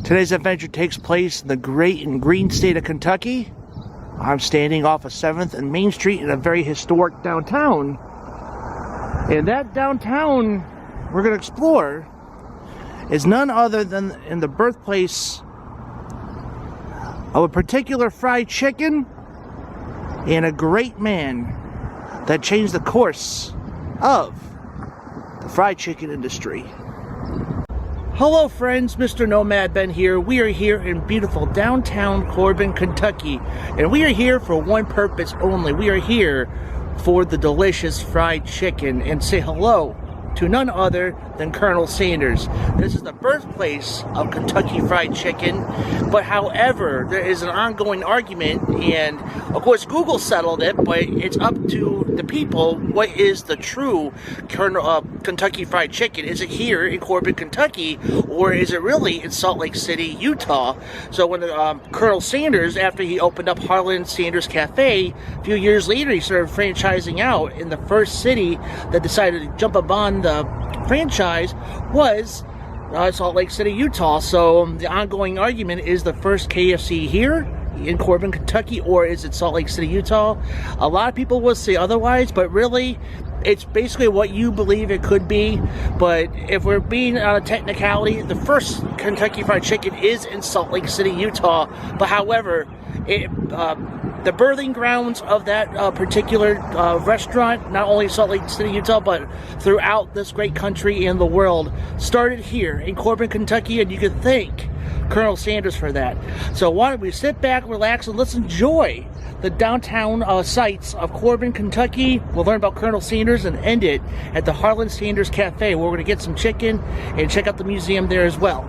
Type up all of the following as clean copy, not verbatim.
Today's adventure takes place in the great and green state of Kentucky. I'm standing off of 7th and Main Street in a very historic downtown. And that downtown we're going to explore is none other than in the birthplace of a particular fried chicken and a great man that changed the course of the fried chicken industry. Hello friends, Mr. Nomad Ben here. We are here in beautiful downtown Corbin, Kentucky, and we are here for one purpose only. We are here for the delicious fried chicken and say hello to none other than Colonel Sanders. This is the birthplace of Kentucky Fried Chicken, but however, there is an ongoing argument, and of course Google settled it, but it's up to the people. What is the true Kentucky Fried Chicken? Is it here in Corbin, Kentucky, or is it really in Salt Lake City, Utah? So when Colonel Sanders, after he opened up Harland Sanders Cafe, a few years later he started franchising out, in the first city that decided to jump upon the franchise was Salt Lake City, Utah. So the ongoing argument is the first KFC here in Corbin, Kentucky, or is it Salt Lake City, Utah? A lot of people will say otherwise, but really it's basically what you believe it could be. But if we're being on a technicality, the first Kentucky Fried Chicken is in Salt Lake City, Utah. But however, the birthing grounds of that particular restaurant, not only Salt Lake City, Utah, but throughout this great country and the world, started here in Corbin, Kentucky, and you can thank Colonel Sanders for that. So why don't we sit back, relax, and let's enjoy the downtown sights of Corbin, Kentucky. We'll learn about Colonel Sanders and end it at the Harland Sanders Cafe, where we're going to get some chicken and check out the museum there as well.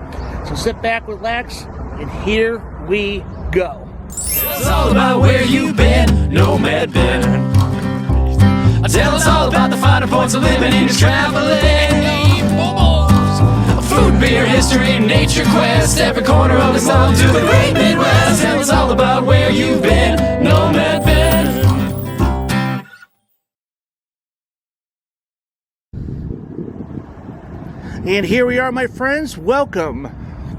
So sit back, relax, and here we go. It's all about where you've been, Nomad Ben. Tell us all about the finer points of living in your traveling. Food, beer, history, nature quest, every corner of this all to the great Midwest. Tell us all about where you've been, Nomad Ben. And here we are, my friends. Welcome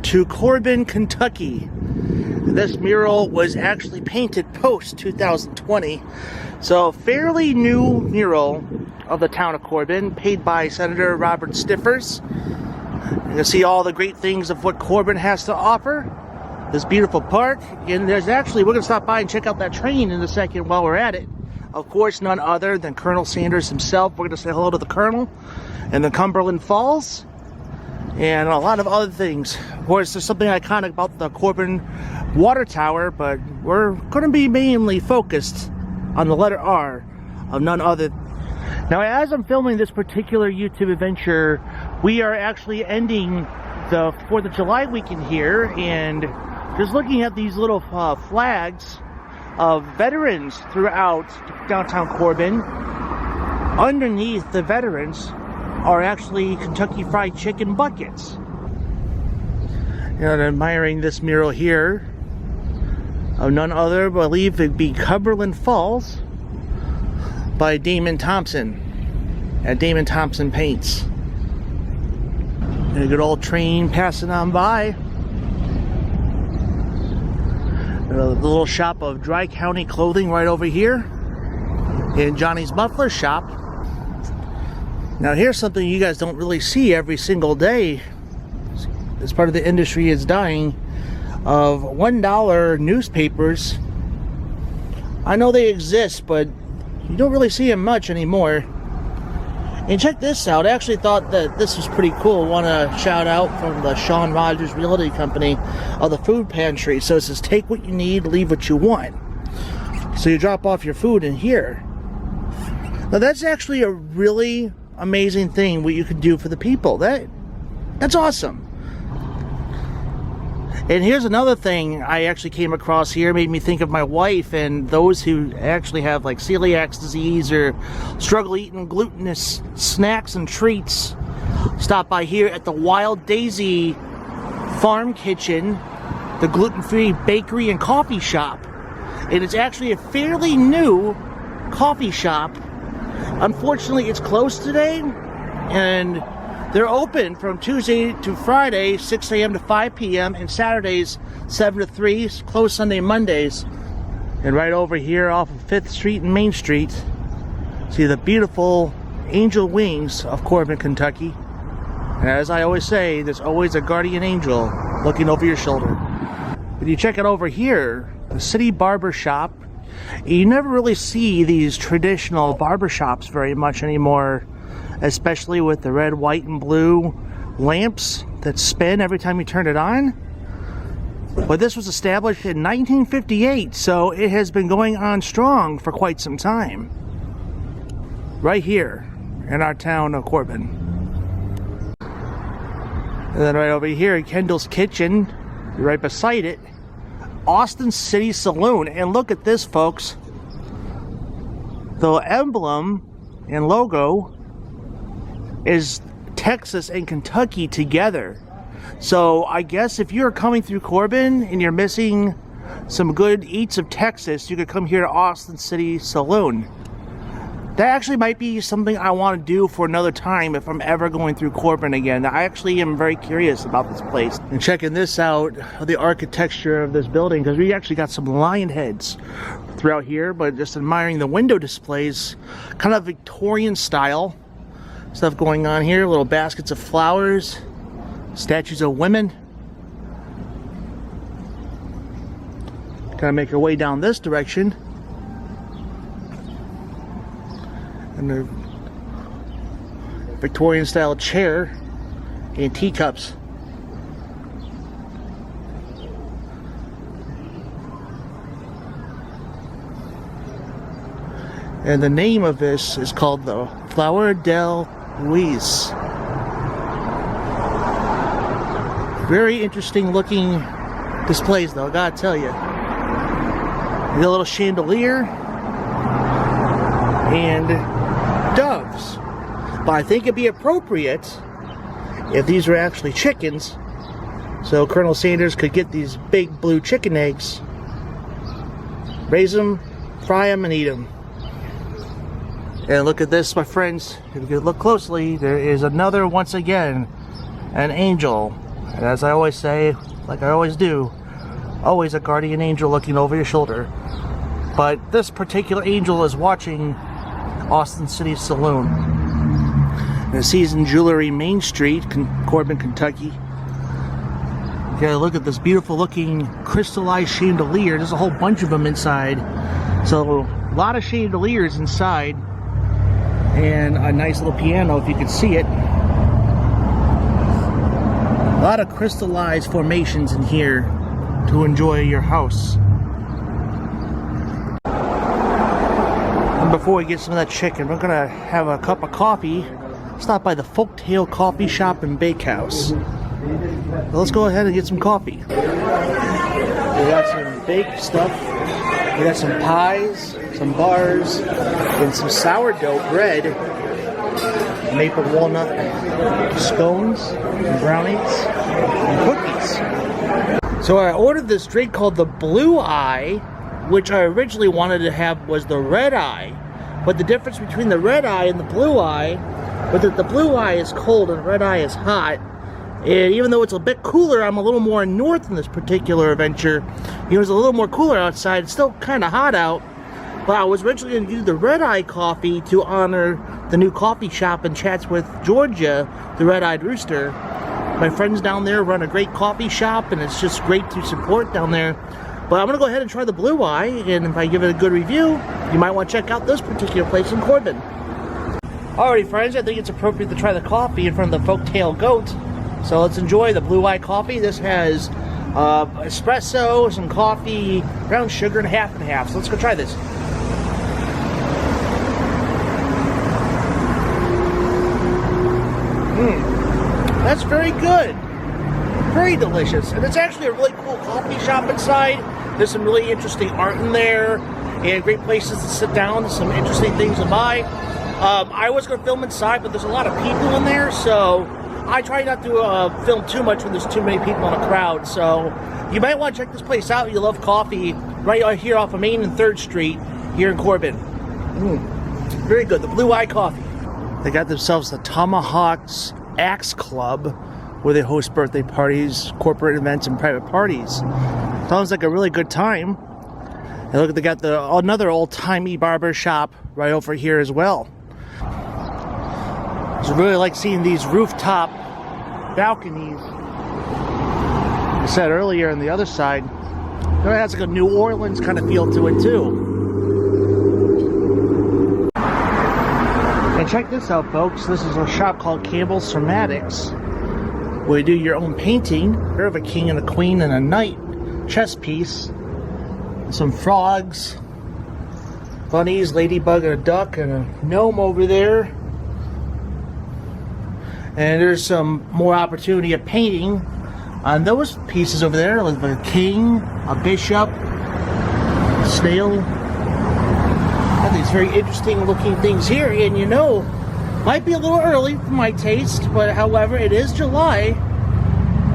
to Corbin, Kentucky. This mural was actually painted post-2020, so fairly new mural of the town of Corbin, paid by Senator Robert Stiffers. You can see all the great things of what Corbin has to offer. This beautiful park, and there's actually, we're going to stop by and check out that train in a second while we're at it. Of course, none other than Colonel Sanders himself. We're going to say hello to the Colonel and the Cumberland Falls, and a lot of other things. Of course, there's something iconic about the Corbin water tower, but we're going to be mainly focused on the letter R of none other. Now, as I'm filming this particular YouTube adventure, we are actually ending the 4th of July weekend here, and just looking at these little flags of veterans throughout downtown Corbin. Underneath the veterans are actually Kentucky Fried Chicken buckets. And admiring this mural here of none other, I believe it'd be Cumberland Falls by Damon Thompson at Damon Thompson Paints. And a good old train passing on by. The little shop of Dry County Clothing right over here, and Johnny's Muffler Shop. Now here's something you guys don't really see every single day. This part of the industry is dying, of $1 newspapers. I know they exist, but you don't really see them much anymore. And check this out. I actually thought that this was pretty cool. I want to shout out from the Sean Rogers Realty Company of the food pantry. So it says, take what you need, leave what you want. So you drop off your food in here. Now that's actually a really amazing thing what you can do for the people. That's awesome. And here's another thing I actually came across here, made me think of my wife and those who actually have like celiac disease or struggle eating glutinous snacks and treats. Stop by here at the Wild Daisy Farm Kitchen, the gluten-free bakery and coffee shop. And it's actually a fairly new coffee shop. Unfortunately, it's closed today, and They're open from Tuesday to Friday, 6 a.m. to 5 p.m. and Saturdays, 7 to 3, closed Sunday and Mondays. And right over here off of 5th Street and Main Street, see the beautiful angel wings of Corbin, Kentucky. And as I always say, there's always a guardian angel looking over your shoulder. When you check it over here, the city barber shop, you never really see these traditional barber shops very much anymore, especially with the red, white, and blue lamps that spin every time you turn it on. But this was established in 1958, so it has been going on strong for quite some time. Right here in our town of Corbin. And then right over here, Kendall's Kitchen, right beside it, Austin City Saloon. And look at this, folks. The emblem and logo is Texas and Kentucky together. So I guess if you're coming through Corbin and you're missing some good eats of Texas, you could come here to Austin City Saloon. That actually might be something I want to do for another time if I'm ever going through Corbin again. I actually am very curious about this place. And checking this out, the architecture of this building, because we actually got some lion heads throughout here, but just admiring the window displays, kind of Victorian style stuff going on here. Little baskets of flowers, statues of women. Kind of make our way down this direction. And the Victorian style chair and teacups. And the name of this is called the Flower del Luis. Very interesting looking displays though, I gotta tell you. A little chandelier and doves. But I think it'd be appropriate if these were actually chickens, so Colonel Sanders could get these big blue chicken eggs, raise them, fry them, and eat them. And look at this, my friends. If you look closely, there is another, once again, an angel. And as I always say, like I always do, always a guardian angel looking over your shoulder. But this particular angel is watching Austin City Saloon. And Season Jewelry Main Street, Corbin, Kentucky. You gotta look at this beautiful looking crystallized chandelier. There's a whole bunch of them inside. So a lot of chandeliers inside. And a nice little piano if you can see it. A lot of crystallized formations in here to enjoy your house. And before we get some of that chicken, we're gonna have a cup of coffee. Stop by the Folktale Coffee Shop and Bakehouse. So let's go ahead and get some coffee. We got some baked stuff. We got some pies, some bars, and some sourdough bread, maple walnut scones, and brownies, and cookies. So I ordered this drink called the Blue Eye, which I originally wanted to have was the Red Eye. But the difference between the Red Eye and the Blue Eye was that the Blue Eye is cold and the Red Eye is hot. And even though it's a bit cooler, I'm a little more north in this particular adventure. It was a little more cooler outside. It's still kind of hot out. But I was originally going to do the Red Eye coffee to honor the new coffee shop in Chatsworth, Georgia, the Red-Eyed Rooster. My friends down there run a great coffee shop, and it's just great to support down there. But I'm going to go ahead and try the Blue Eye, and if I give it a good review, you might want to check out this particular place in Corbin. Alrighty, friends, I think it's appropriate to try the coffee in front of the Folktale Goat. So let's enjoy the Blue Eye coffee. This has espresso, some coffee, brown sugar, and half and half. So let's go try this. That's very good. Very delicious. And it's actually a really cool coffee shop inside. There's some really interesting art in there and great places to sit down, some interesting things to buy. I was going to film inside, but there's a lot of people in there, so I try not to film too much when there's too many people in a crowd. So you might want to check this place out. You love coffee, right here off of Main and 3rd Street here in Corbin. Very good. The Blue Eye coffee. They got themselves the Tomahawk Axe Club, where they host birthday parties, corporate events, and private parties. Sounds like a really good time. And look, they got another old-timey barber shop right over here as well. I really like seeing these rooftop balconies. I said earlier on the other side, it has like a New Orleans kind of feel to it too. And check this out, folks. This is a shop called Campbell's Somatics, where you do your own painting. You have a king and a queen and a knight chess piece, some frogs, bunnies, ladybug and a duck, and a gnome over there. And there's some more opportunity of painting on those pieces over there, like a king, a bishop, a snail. Got these very interesting looking things here, and you know, might be a little early for my taste, but however, it is July.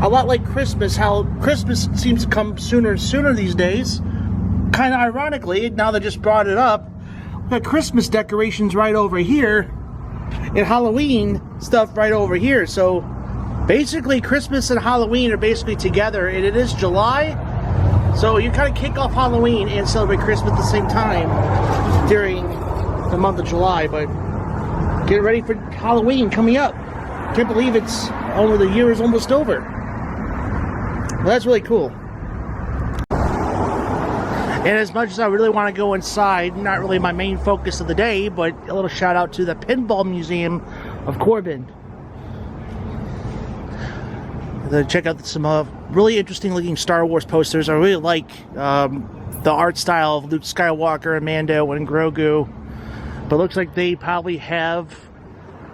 A lot like Christmas, how Christmas seems to come sooner and sooner these days. Kind of ironically, now they just brought it up, we've got Christmas decorations right over here, and Halloween stuff right over here. So basically Christmas and Halloween are basically together, and it is July, so you kind of kick off Halloween and celebrate Christmas at the same time during the month of July. But get ready for Halloween coming up. Can't believe it's the year is almost over. Well, that's really cool. And as much as I really want to go inside, not really my main focus of the day, but a little shout out to the Pinball Museum of Corbin. Check out some really interesting looking Star Wars posters. I really like the art style of Luke Skywalker and Mando and Grogu. But looks like they probably have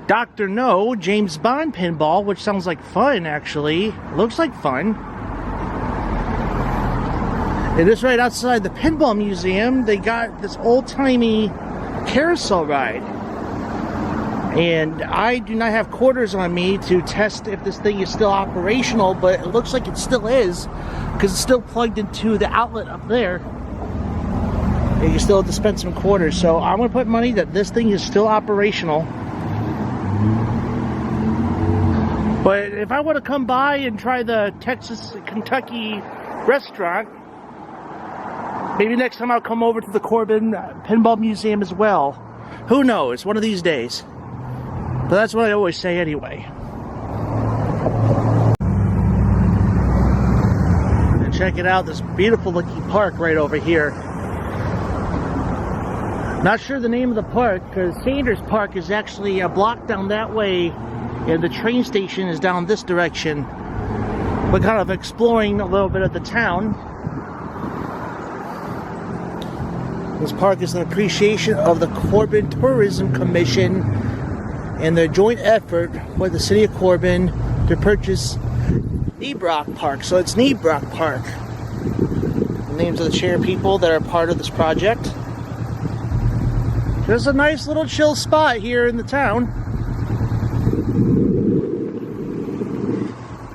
Dr. No, James Bond pinball, which sounds like fun actually. Looks like fun. And just right outside the Pinball Museum, they got this old-timey carousel ride. And I do not have quarters on me to test if this thing is still operational, but it looks like it still is, because it's still plugged into the outlet up there. And you still have to spend some quarters. So I'm going to put money that this thing is still operational. But if I want to come by and try the Texas-Kentucky restaurant, maybe next time I'll come over to the Corbin Pinball Museum as well. Who knows? One of these days. But that's what I always say anyway. And check it out, this beautiful looking park right over here. Not sure the name of the park, because Sanders Park is actually a block down that way, and the train station is down this direction. We're kind of exploring a little bit of the town. This park is an appreciation of the Corbin Tourism Commission and their joint effort with the city of Corbin to purchase Nebrock Park. So it's Nebrock Park. The names of the chair people that are part of this project. There's a nice little chill spot here in the town.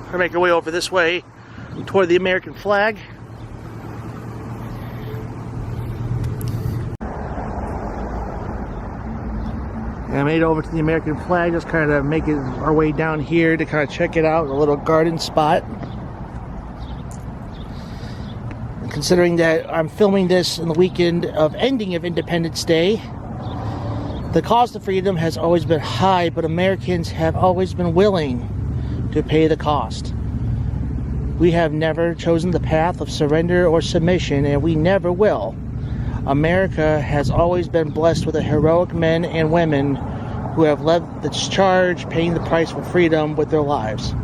We'll make our way over this way toward the American flag. And I made it over to the American flag, just kind of making our way down here to kind of check it out, a little garden spot. And considering that I'm filming this in the weekend of ending of Independence Day, the cost of freedom has always been high, but Americans have always been willing to pay the cost. We have never chosen the path of surrender or submission, and we never will. America has always been blessed with the heroic men and women who have led this charge, paying the price for freedom with their lives.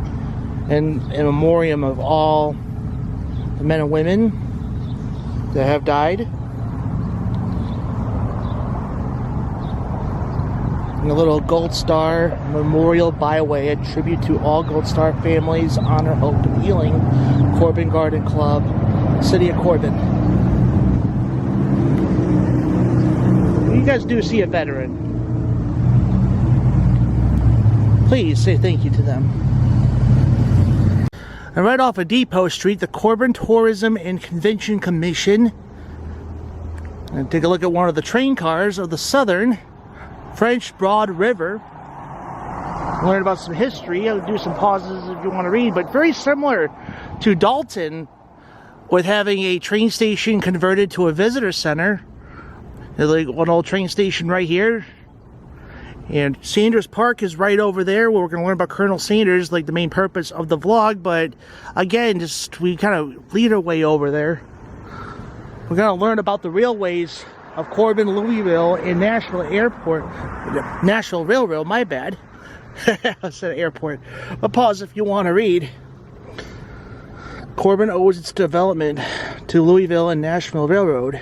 And in memoriam of all the men and women that have died. And a little Gold Star Memorial Byway, a tribute to all Gold Star families, honor, hope, and healing. Corbin Garden Club, City of Corbin. You guys do see a veteran, please say thank you to them. And right off of Depot Street, the Corbin Tourism and Convention Commission. And take a look at one of the train cars of the Southern French Broad River. learn about some history. I'll do some pauses if you want to read, but very similar to Dalton with having a train station converted to a visitor center. There's like one old train station right here. And Sanders Park is right over there where we're going to learn about Colonel Sanders, like the main purpose of the vlog. But again, just we kind of lead our way over there. We're going to learn about the railways of Corbin, Louisville, and Nashville Airport. Nashville Railroad, my bad. I said airport. But pause if you want to read. Corbin owes its development to Louisville and Nashville Railroad,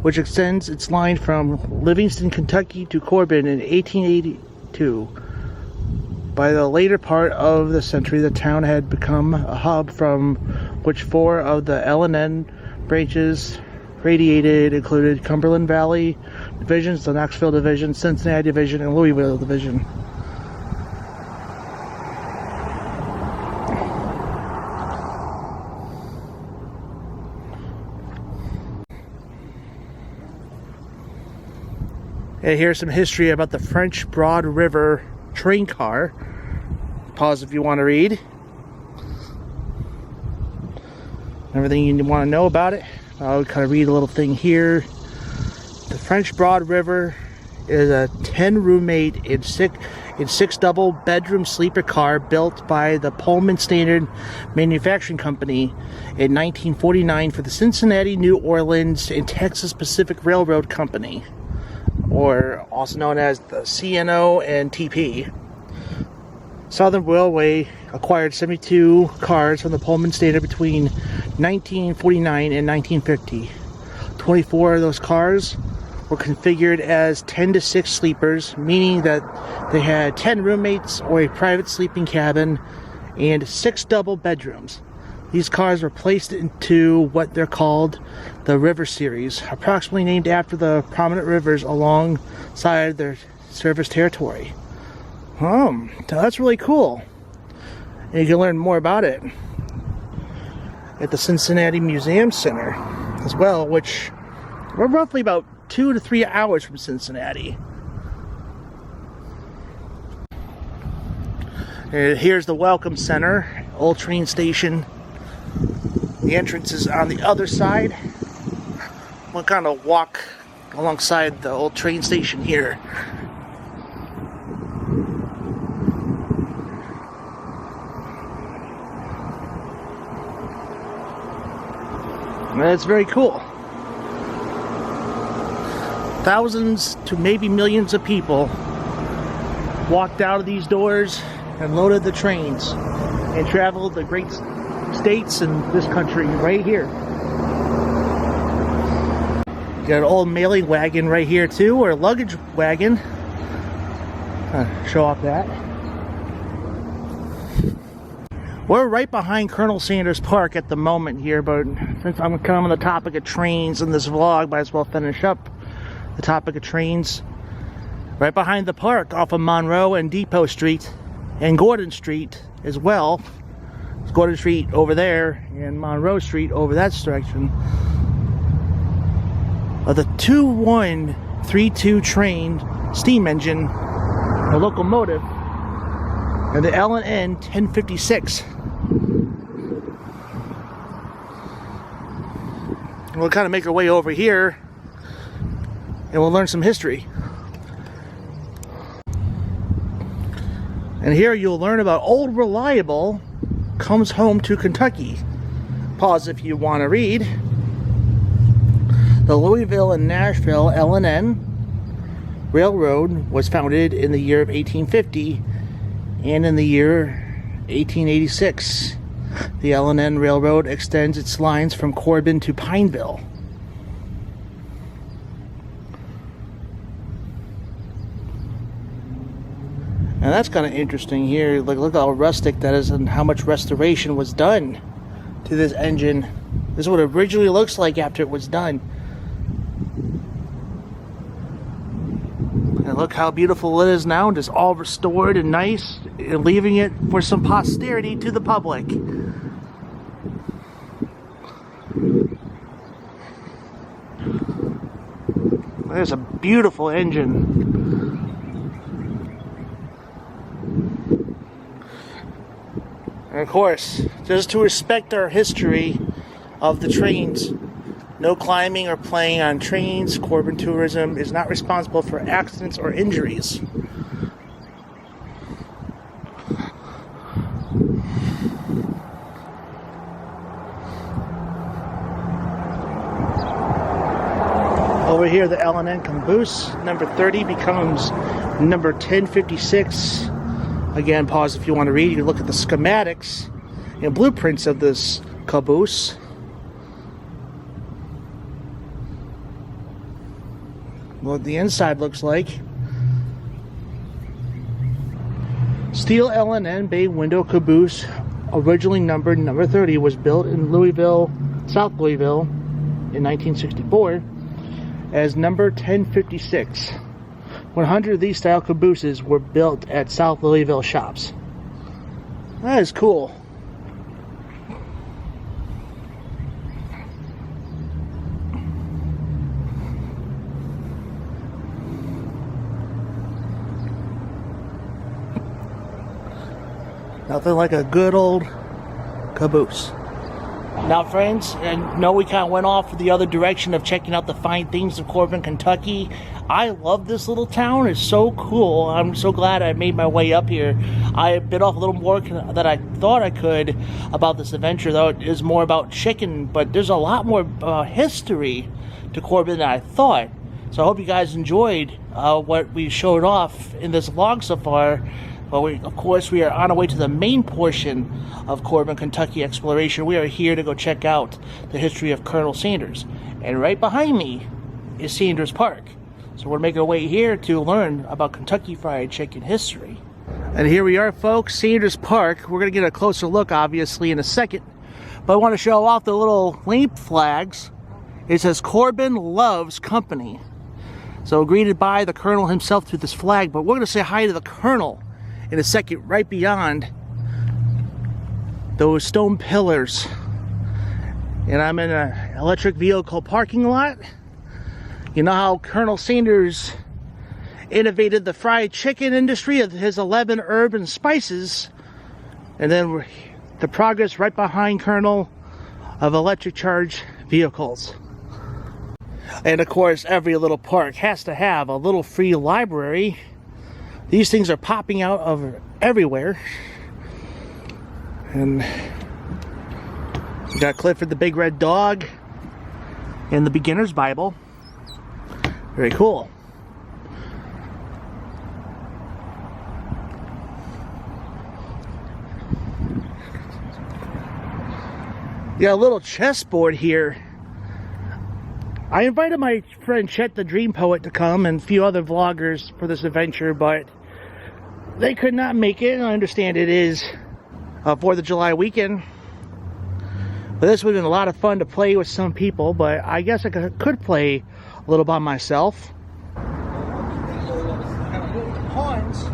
which extends its line from Livingston, Kentucky to Corbin in 1882. By the later part of the century, the town had become a hub from which 4 of the L&N branches radiated, included Cumberland Valley divisions, the Knoxville Division, Cincinnati Division, and Louisville Division. And here's some history about the French Broad River train car. Pause if you want to read. Everything you want to know about it. I'll kind of read a little thing here. The French Broad River is a 10-roommate and 6 double-bedroom sleeper car built by the Pullman Standard Manufacturing Company in 1949 for the Cincinnati, New Orleans, and Texas Pacific Railroad Company, or also known as the CNO and TP. Southern Railway acquired 72 cars from the Pullman Standard between 1949 and 1950. 24 of those cars were configured as 10 to 6 sleepers, meaning that they had 10 roommates or a private sleeping cabin and 6 double bedrooms. These cars were placed into what they're called the River Series, approximately named after the prominent rivers alongside their service territory. So that's really cool. And you can learn more about it at the Cincinnati Museum Center as well, which we're roughly about 2 to 3 hours from Cincinnati. And here's the Welcome Center, old train station. The entrance is on the other side. We'll kind of walk alongside the old train station here. And it's very cool. Thousands to maybe millions of people walked out of these doors and loaded the trains and traveled the great states in this country right here. You got an old mailing wagon right here too, or a luggage wagon. Show off that. We're right behind Colonel Sanders Park at the moment here, but since I'm kind of on the topic of trains in this vlog, might as well finish up the topic of trains. Right behind the park off of Monroe and Depot Street and Gordon Street as well. It's Gordon Street over there and Monroe Street over that direction. The 2132 train steam engine, a locomotive, and the L&N 1056. We'll kind of make our way over here and we'll learn some history. And here you'll learn about Old Reliable comes home to Kentucky. Pause if you want to read. The Louisville and Nashville L&N Railroad was founded in the year of 1850, and in the year 1886, the L&N Railroad extends its lines from Corbin to Pineville. And that's kind of interesting here. Like, look how rustic that is and how much restoration was done to this engine. This is what it originally looks like after it was done. And look how beautiful it is now, just all restored and nice, and leaving it for some posterity to the public. There's a beautiful engine. Of course, just to respect our history of the trains, no climbing or playing on trains. Corbin Tourism is not responsible for accidents or injuries. Over here, the L&N caboose, number 30 becomes number 1056. Again, pause if you want to read. You can look at the schematics and blueprints of this caboose. What the inside looks like. Steel L&N bay window caboose, originally numbered number 30, was built in Louisville, South Louisville, in 1964 as number 1056. 100 of these style cabooses were built at South Louisville shops. That is cool. Nothing like a good old caboose. Now, friends, I know we kind of went off the other direction of checking out the fine things of Corbin, Kentucky. I love this little town. It's so cool. I'm so glad I made my way up here. I bit off a little more than I thought I could about this adventure, though it is more about chicken, but there's a lot more history to Corbin than I thought. So I hope you guys enjoyed what we showed off in this vlog so far. But of course, we are on our way to the main portion of Corbin, Kentucky exploration. We are here to go check out the history of Colonel Sanders. And right behind me is Sanders Park. So we're making our way here to learn about Kentucky Fried Chicken history. And here we are, folks, Sanders Park. We're going to get a closer look, obviously, in a second. But I want to show off the little lamp flags. It says Corbin Loves Company. So greeted by the Colonel himself through this flag. But we're going to say hi to the Colonel in a second, right beyond those stone pillars. And I'm in an electric vehicle parking lot. You know how Colonel Sanders innovated the fried chicken industry of his 11 herb and spices, and then the progress right behind Colonel of electric charged vehicles. And of course, every little park has to have a little free library. These things are popping out of everywhere. And we got Clifford the Big Red Dog and the Beginner's Bible. Very cool. You got a little chessboard here. I invited my friend Chet the Dream Poet to come and a few other vloggers for this adventure, but they could not make it. I understand it is 4th of July weekend. But this would have been a lot of fun to play with some people, but I guess I could play a little by myself. Pawns.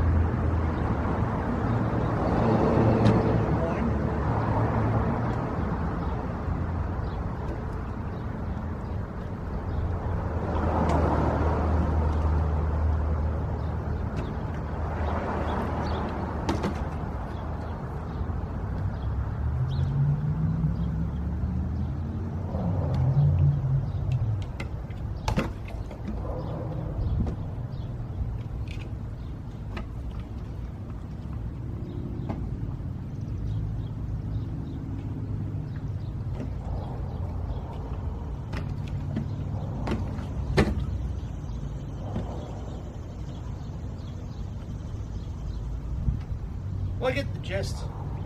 Well, I get the gist.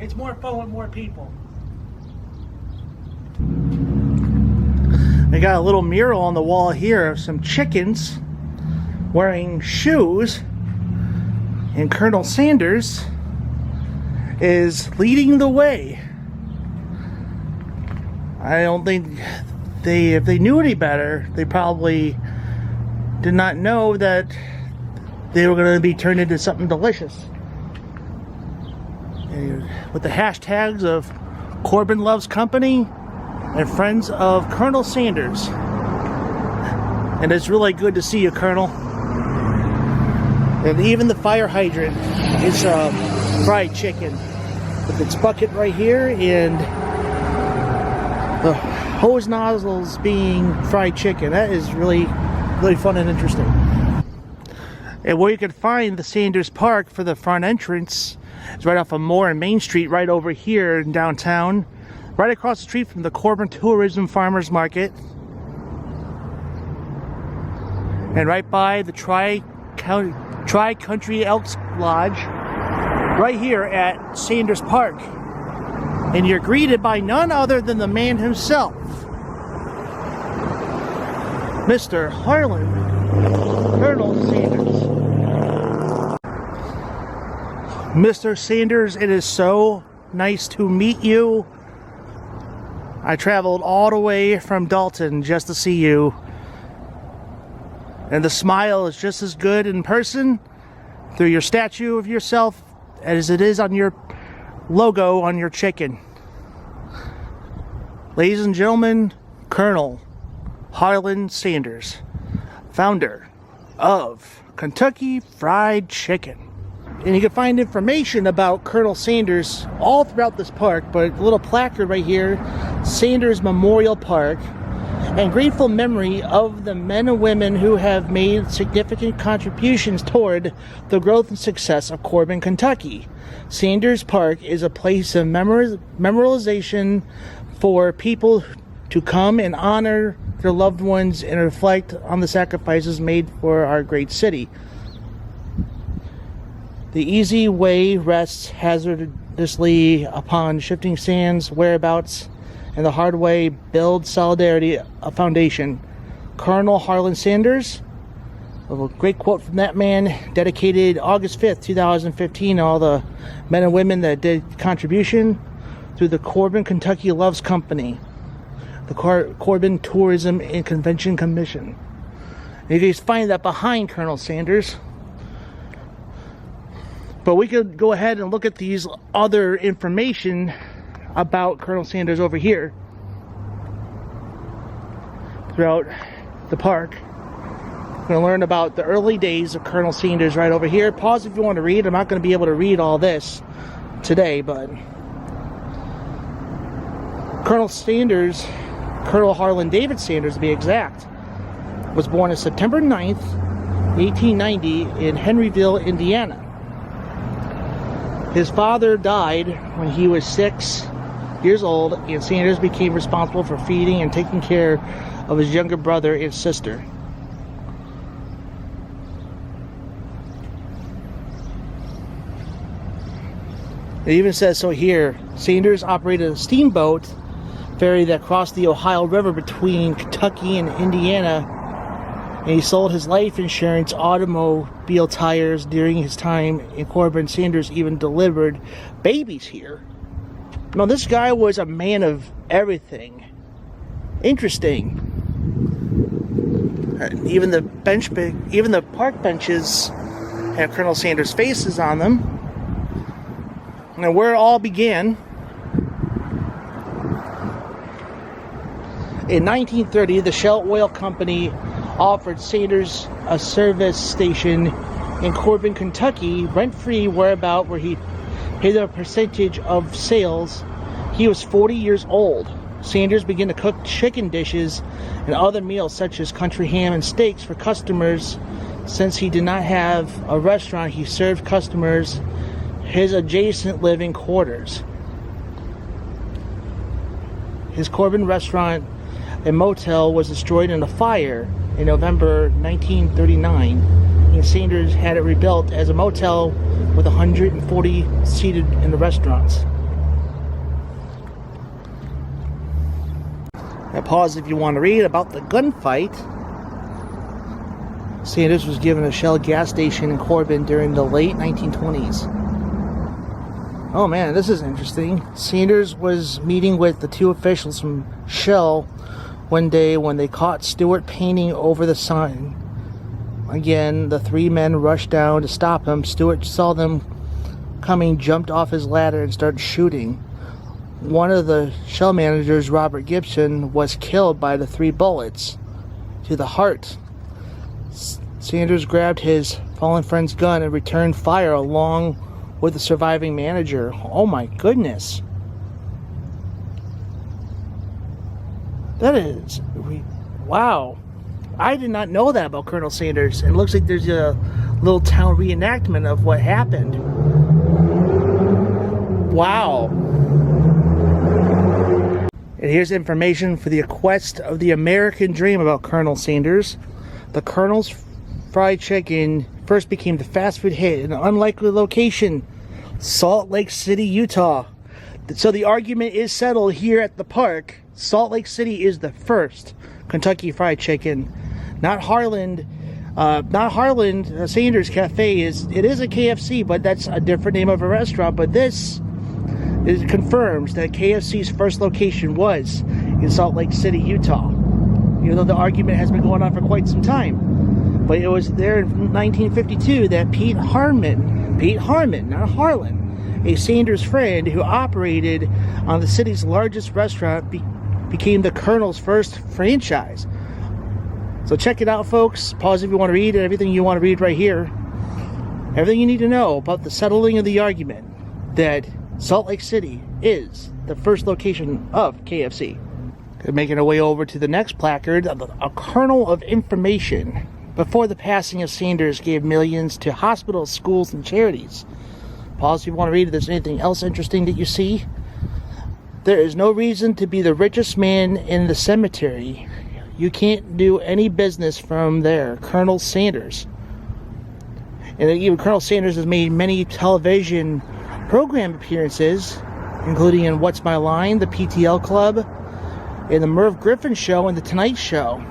It's more fun with more people. They got a little mural on the wall here of some chickens wearing shoes, and Colonel Sanders is leading the way. I don't think if they knew any better, they probably did not know that they were going to be turned into something delicious. With the hashtags of Corbin Loves Company and Friends of Colonel Sanders. And it's really good to see you, Colonel. And even the fire hydrant is fried chicken. with its bucket right here and the hose nozzles being fried chicken. That is really fun and interesting. And where you can find the Sanders Park for the front entrance is right off of Moore and Main Street, right over here in downtown, right across the street from the Corbin Tourism Farmers Market, and right by the Tri-Country Elks Lodge, right here at Sanders Park. And you're greeted by none other than the man himself, Mr. Harland, Colonel Sanders. Mr. Sanders, it is so nice to meet you. I traveled all the way from Dalton just to see you. And the smile is just as good in person through your statue of yourself as it is on your logo on your chicken. Ladies and gentlemen, Colonel Harland Sanders, founder of Kentucky Fried Chicken. And you can find information about Colonel Sanders all throughout this park, but a little placard right here, Sanders Memorial Park, and grateful memory of the men and women who have made significant contributions toward the growth and success of Corbin, Kentucky. Sanders Park is a place of memorialization for people to come and honor their loved ones and reflect on the sacrifices made for our great city. The easy way rests hazardously upon shifting sands, whereabouts, and the hard way builds solidarity, a foundation. Colonel Harland Sanders, a great quote from that man, dedicated August 5th, 2015, all the men and women that did contribution through the Corbin, Kentucky Loves Company, the Corbin Tourism and Convention Commission. And you guys find that behind Colonel Sanders. But we could go ahead and look at these other information about Colonel Sanders over here throughout the park. We're going to learn about the early days of Colonel Sanders right over here. Pause if you want to read. I'm not going to be able to read all this today, but Colonel Sanders, Colonel Harland David Sanders to be exact, was born on September 9th, 1890 in Henryville, Indiana. His father died when he was 6 years old, and Sanders became responsible for feeding and taking care of his younger brother and sister. It even says so here. Sanders operated a steamboat ferry that crossed the Ohio River between Kentucky and Indiana, and he sold his life insurance, automobile tires during his time in Corbin. Sanders even delivered babies here. No, this guy was a man of everything. Interesting. Even the park benches have Colonel Sanders' faces on them. And where it all began, in 1930, the Shell Oil Company offered Sanders a service station in Corbin, Kentucky, rent-free, where he paid a percentage of sales. He was 40 years old. Sanders began to cook chicken dishes and other meals such as country ham and steaks for customers. Since he did not have a restaurant, he served customers his adjacent living quarters. His Corbin restaurant and motel was destroyed in a fire in November 1939, and Sanders had it rebuilt as a motel with 140 seated in the restaurants. Now pause if you want to read about the gunfight. Sanders was given a Shell gas station in Corbin during the late 1920s. Oh man, this is interesting. Sanders was meeting with the two officials from Shell one day when they caught Stewart painting over the sign. Again, the three men rushed down to stop him. Stewart saw them coming, jumped off his ladder, and started shooting. One of the Shell managers, Robert Gibson, was killed by the 3 bullets to the heart. Sanders grabbed his fallen friend's gun and returned fire along with the surviving manager. Oh my goodness. That is, wow. I did not know that about Colonel Sanders. It looks like there's a little town reenactment of what happened. Wow. And here's information for the quest of the American dream about Colonel Sanders. The Colonel's Fried Chicken first became the fast food hit in an unlikely location, Salt Lake City, Utah. So the argument is settled here at the park. Salt Lake City is the first Kentucky Fried Chicken, not Harland. Sanders Cafe is a KFC, but that's a different name of a restaurant. But this confirms that KFC's first location was in Salt Lake City, Utah. Even though the argument has been going on for quite some time, but it was there in 1952 that Pete Harmon, not Harlan, a Sanders friend who operated on the city's largest restaurant, became the Colonel's first franchise. So check it out, folks. Pause if you want to read everything you want to read right here. Everything you need to know about the settling of the argument that Salt Lake City is the first location of KFC. Making our way over to the next placard, a kernel of information. Before the passing of Sanders gave millions to hospitals, schools, and charities. Pause if you want to read if there's anything else interesting that you see. There is no reason to be the richest man in the cemetery. You can't do any business from there. Colonel Sanders. And even Colonel Sanders has made many television program appearances, including in What's My Line, the PTL Club, in the Merv Griffin Show, and the Tonight Show.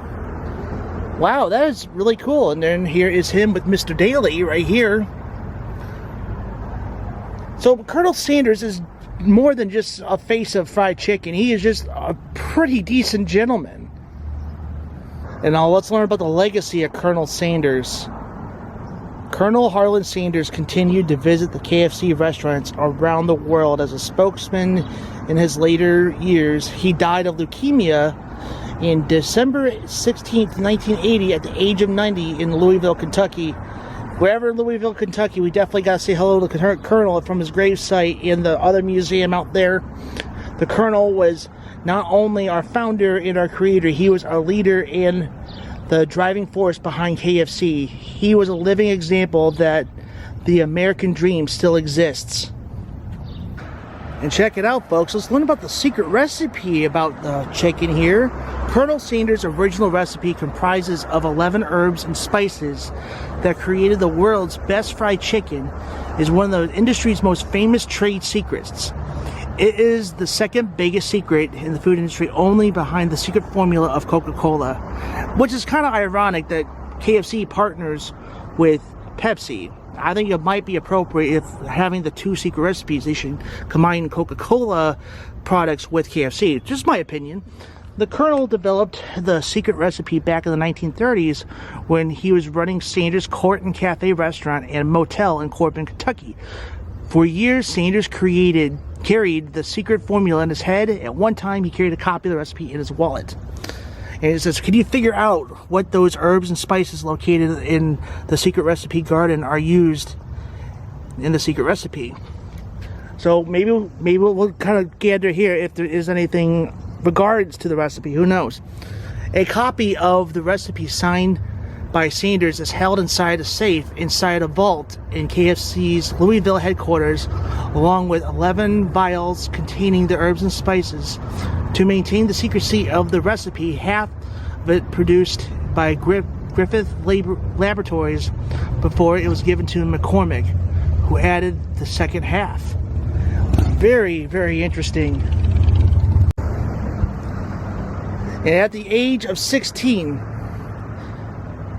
Wow, that is really cool. And then here is him with Mr. Daly right here. So Colonel Sanders is more than just a face of fried chicken. He is just a pretty decent gentleman. And now let's learn about the legacy of Colonel Sanders. Colonel Harland Sanders continued to visit the KFC restaurants around the world as a spokesman in his later years. He died of leukemia in December 16th, 1980 at the age of 90 in Louisville, Kentucky. Wherever in Louisville, Kentucky, we definitely got to say hello to the Colonel from his gravesite in the other museum out there. The Colonel was not only our founder and our creator, he was our leader and the driving force behind KFC. He was a living example that the American dream still exists. And check it out, folks. Let's learn about the secret recipe about the chicken here. Colonel Sanders' original recipe comprises of 11 herbs and spices that created the world's best fried chicken. Is one of the industry's most famous trade secrets. It is the second biggest secret in the food industry, only behind the secret formula of Coca-Cola, which is kind of ironic that KFC partners with Pepsi. I think it might be appropriate if having the two secret recipes, they should combine Coca-Cola products with KFC. Just my opinion. The Colonel developed the secret recipe back in the 1930s when he was running Sanders Court and Cafe restaurant and motel in Corbin, Kentucky. For years, Sanders carried the secret formula in his head. At one time, he carried a copy of the recipe in his wallet. And it says, can you figure out what those herbs and spices located in the secret recipe garden are used in the secret recipe? So maybe we'll kind of gather here if there is anything regards to the recipe. Who knows? A copy of the recipe signed by Sanders is held inside a safe inside a vault in KFC's Louisville headquarters, along with 11 vials containing the herbs and spices. To maintain the secrecy of the recipe, half of it produced by Griffith Laboratories before it was given to McCormick, who added the second half. Very, very interesting. And at the age of 16,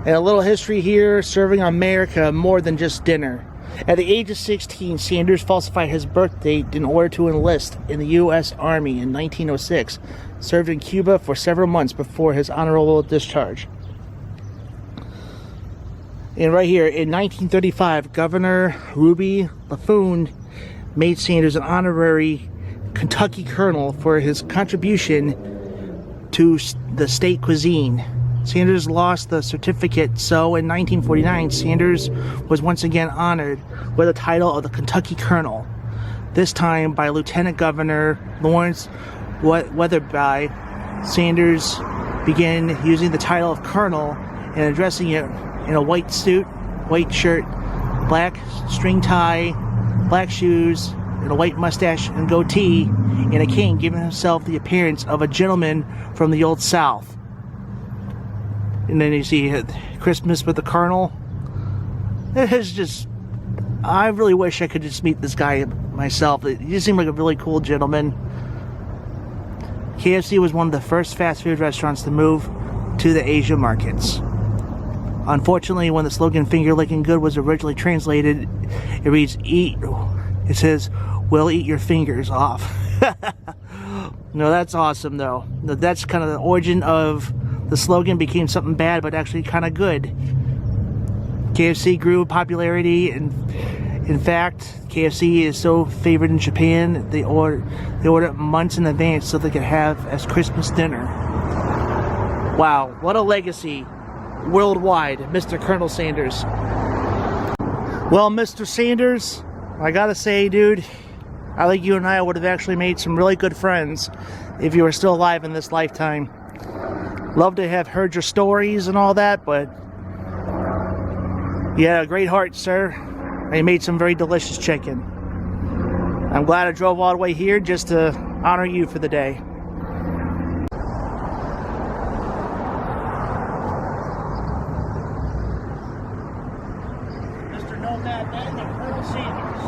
and a little history here, serving America more than just dinner. At the age of 16, Sanders falsified his birth date in order to enlist in the U.S. Army in 1906. Served in Cuba for several months before his honorable discharge. And right here, in 1935, Governor Ruby Laffoon made Sanders an honorary Kentucky colonel for his contribution to the state cuisine. Sanders lost the certificate, so in 1949, Sanders was once again honored with the title of the Kentucky Colonel, this time by Lieutenant Governor Lawrence Weatherby. Sanders began using the title of Colonel and addressing it in a white suit, white shirt, black string tie, black shoes, and a white mustache and goatee, and a cane, giving himself the appearance of a gentleman from the Old South. And then you see Christmas with the Colonel. It is just, I really wish I could just meet this guy myself. He just seemed like a really cool gentleman. KFC was one of the first fast food restaurants to move to the Asia markets. Unfortunately, when the slogan "Finger Licking Good" was originally translated, it reads it says, "We'll eat your fingers off." No, that's awesome though. That's kind of the origin of the slogan. Became something bad, but actually kind of good. KFC grew in popularity, and in fact, KFC is so favored in Japan, they order it months in advance so they could have as Christmas dinner. Wow, what a legacy worldwide, Mr. Colonel Sanders. Well, Mr. Sanders, I gotta say, dude, I think you and I would have actually made some really good friends if you were still alive in this lifetime. Love to have heard your stories and all that, but you had a great heart, sir. And you made some very delicious chicken. I'm glad I drove all the way here just to honor you for the day. Mr. Nomad Ben and Colonel Sanders.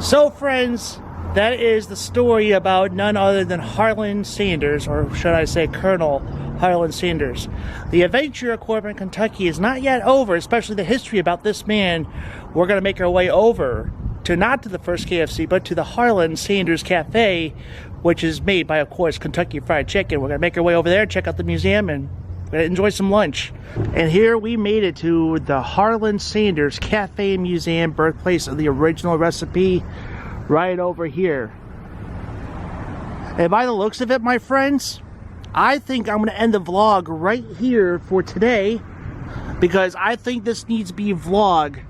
So, friends, that is the story about none other than Harland Sanders, or should I say Colonel Harland Sanders. The adventure of Corbin, Kentucky is not yet over, especially the history about this man. We're going to make our way over to not to the first KFC, but to the Harland Sanders Cafe, which is made by, of course, Kentucky Fried Chicken. We're going to make our way over there, check out the museum, and we're going to enjoy some lunch. And here we made it to the Harland Sanders Cafe and Museum, birthplace of the original recipe, right over here. And by the looks of it, my friends, I think I'm going to end the vlog right here for today, because I think this needs to be a vlog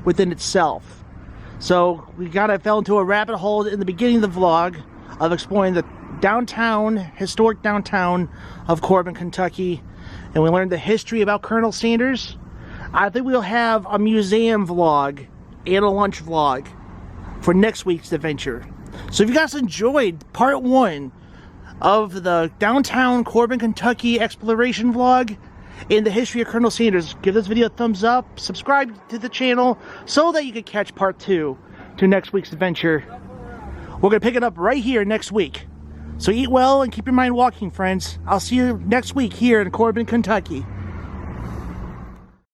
within itself. So we fell into a rabbit hole in the beginning of the vlog of exploring the downtown, historic downtown of Corbin, Kentucky, and we learned the history about Colonel Sanders. I think we'll have a museum vlog and a lunch vlog for next week's adventure. So if you guys enjoyed part 1 of the downtown Corbin, Kentucky exploration vlog and the history of Colonel Sanders, give this video a thumbs up, subscribe to the channel so that you can catch part 2 to next week's adventure. We're going to pick it up right here next week. So eat well and keep your mind walking, friends. I'll see you next week here in Corbin, Kentucky.